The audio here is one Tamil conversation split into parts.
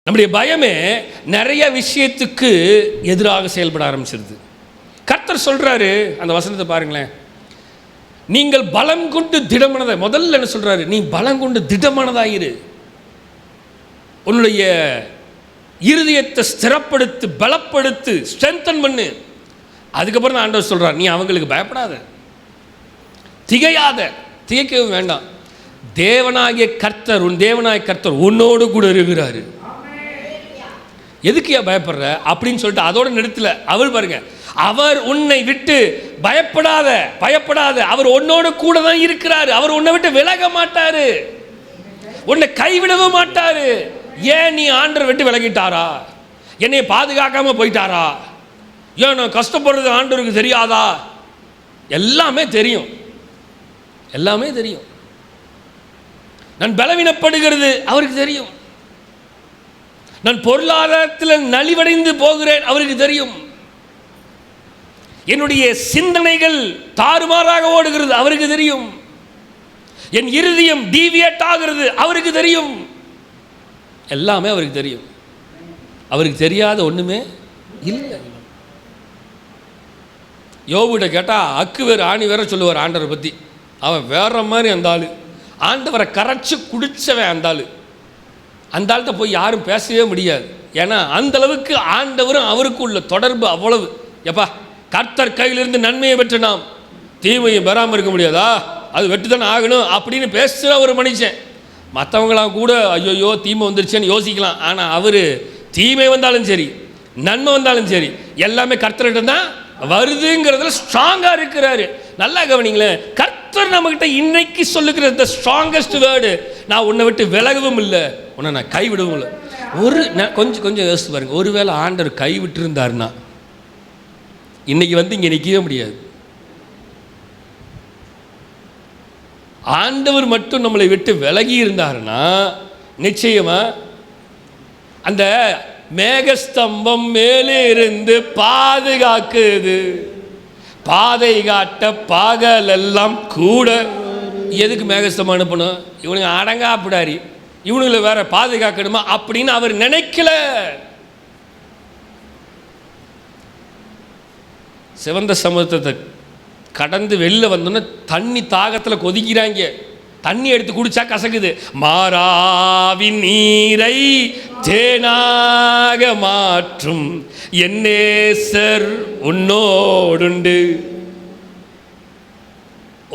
நம்முடைய பயமே நிறைய விஷயத்துக்கு எதிராக செயல்பட ஆரம்பிச்சிருது. கர்த்தர் சொல்றாரு, அந்த வசனத்தை பாருங்களேன், நீங்கள் பலம் கொண்டு திடமானதா. முதல்ல என்ன சொல்றாரு? நீ பலம் கொண்டு திடமானதாயிரு, உன்னுடைய இருதயத்தை ஸ்திரப்படுத்து, பலப்படுத்து, ஸ்ட்ரென்தன் பண்ணு. அதுக்கப்புறம் தான் ஆண்டவர் சொல்றார், நீ அவங்களுக்கு பயப்படாத, திகையாத. திகைக்கவும் வேண்டாம். தேவனாகிய கர்த்தர், உன் தேவனாகிய கர்த்தர் உன்னோடு கூட இருக்கிறாரு. எதுக்கு பயப்படுற அப்படின்னு சொல்லிட்டு அதோட நிறுத்தல. அவர் பாருங்க, அவர் உன்னை விட்டு பயப்படாத, பயப்படாத, அவர் உன்னோடு கூட தான் இருக்கிறாரு. அவர் உன்னை விட்டு விலக மாட்டாரு, உன்னை கைவிடவும் மாட்டாரு. ஏன் நீ ஆண்டரை விட்டு விலகிட்டாரா? என்னை பாதுகாக்காம போயிட்டாரா? ஏன் நான் கஷ்டப்படுறது ஆண்டவருக்கு தெரியாதா? எல்லாமே தெரியும், எல்லாமே தெரியும். நான் பலவீனப்படுகிறது அவருக்கு தெரியும். நான் பொருளாதாரத்தில் நலிவடைந்து போகிறேன் அவருக்கு தெரியும். என்னுடைய சிந்தனைகள் தாறுமாறாக ஓடுகிறது அவருக்கு தெரியும். என் இருதயம் டீவியேட் ஆகிறது அவருக்கு தெரியும். எல்லாமே அவருக்கு தெரியும். அவருக்கு தெரியாத ஒண்ணுமே இல்லை. யோபுகிட்ட கேட்டால் அக்கு வேறு ஆணி வேற சொல்லுவார் ஆண்டவரை பற்றி. அவன் வேற மாதிரி அந்த ஆள், ஆண்டவரை கரைச்சி குடிச்சவன் அந்த ஆள். அந்த ஆள்கிட்ட போய் யாரும் பேசவே முடியாது. ஏன்னா அந்த அளவுக்கு ஆண்டவரும் அவருக்கு உள்ள தொடர்பு அவ்வளவு. எப்பா, கர்த்தர் கையிலிருந்து நன்மையை பெற்று நாம் தீமையை பெறாமல் இருக்க முடியாதா? அது வெட்டுத்தானே ஆகணும் அப்படின்னு பேசுகிற ஒரு மனுஷன். மற்றவங்களாம் கூட ஐயோ தீமை வந்துருச்சேன்னு யோசிக்கலாம். ஆனால் அவர் தீமை வந்தாலும் சரி, நன்மை வந்தாலும் சரி, எல்லாமே கர்த்தர்கிட்ட தான் வருதுங்கிறதுல ஸ்ட்ராங்காக இருக்கிறாரு. நல்லா கவனிங்களேன், கர்த்தர் நம்மகிட்ட இன்னைக்கு சொல்லுகிற இந்த ஸ்ட்ராங்கஸ்ட் வேர்டு, நான் உன்னை விட்டு விலகவும் இல்லை, உன்னை நான் கைவிடவும் இல்லை. கொஞ்சம் யோசித்து பாருங்க, ஒருவேளை ஆண்டவர் கைவிட்டு இருந்தாருன்னா இன்னைக்கு இங்கே நிற்கவே முடியாது. ஆண்டவர் மட்டும் நம்மளை விட்டு விலகி இருந்தாருன்னா நிச்சயமா அந்த மேகஸ்தம்பம் மேலே இருந்து பாதுகாக்குது, பாதை காட்ட பகல் எல்லாம் கூட. எதுக்கு மேகஸ்தம்பம் அனுப்பணும்? இவனுங்க அடங்காப்பிடாரி, இவனுங்களை வேற பாதுகாக்கணுமா அப்படின்னு அவர் நினைக்கல. சிவந்த சமுத்திரத்தை கடந்து வெளில வந்தோன்னா தண்ணி தாகத்தில் கொதிக்கிறாங்க. தண்ணி எடுத்து குடிச்சா கசக்குது. மாறாவின் நீரை தேனாக மாற்றும் என் நேசர் உன்னோடுண்டு.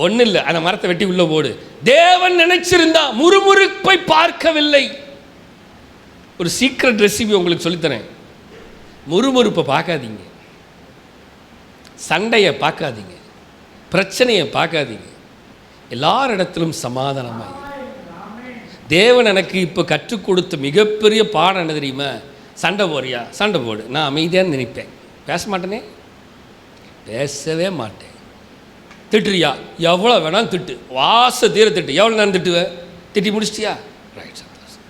ஒன்றும் இல்லை, அந்த மரத்தை வெட்டி உள்ள போடு. தேவன் நினைச்சிருந்தா முறுமுறுப்பை பார்க்கவில்லை. ஒரு சீக்ரெட் ரெசிபி உங்களுக்கு சொல்லித்தரேன். முறுமுறுப்பை பார்க்காதீங்க, சண்டையை பார்க்காதீங்க, பிரச்சனையை பார்க்காதீங்க. எல்லாரிடத்திலும் சமாதானமாய். தேவன் எனக்கு இப்போ கற்றுக் கொடுத்த மிகப்பெரிய பாடம் என்ன தெரியுமா? சண்டை போறியா, சண்டை போடு, நான் அமைதியாக நினைப்பேன், பேச மாட்டேனே, பேசவே மாட்டேன். திட்டுறியா, எவ்வளோ வேணாலும் திட்டு, வாச தீர திட்டு, எவ்வளோ நேரம் திட்டுவேன், திட்டி முடிச்சிட்டியா, ரைட், சந்தோஷம்,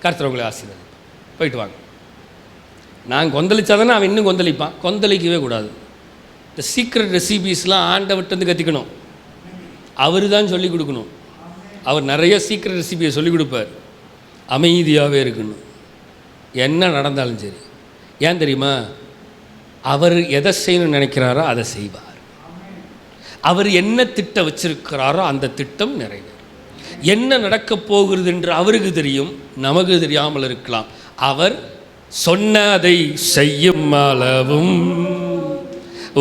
கர்த்தர் உங்களை ஆசீர்வதிப்பார், போயிட்டு வாங்க. நான் கொந்தளிச்சாதானே அவன் இன்னும் கொந்தளிப்பான். கொந்தளிக்கவே கூடாது. இந்த சீக்ரெட் ரெசிபீஸ்லாம் ஆண்டவர்கிட்ட வந்து கற்றுக்கணும். அவர் தான் சொல்லிக் கொடுக்கணும். அவர் நிறைய சீக்ரெட் ரெசிபியை சொல்லிக் கொடுப்பார். அமைதியாகவே இருக்கணும், என்ன நடந்தாலும் சரி. ஏன் தெரியுமா? அவர் எதை செய்யணும்னு நினைக்கிறாரோ அதை செய்வார். அவர் என்ன திட்டம் வச்சிருக்கிறாரோ அந்த திட்டம் நிறைவேறும். என்ன நடக்கப் போகிறது என்று அவருக்கு தெரியும், நமக்கு தெரியாமல் இருக்கலாம். அவர் சொன்னதை செய்யும் அளவும்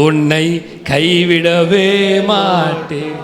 உன்னை கைவிடவே மாட்டேன்.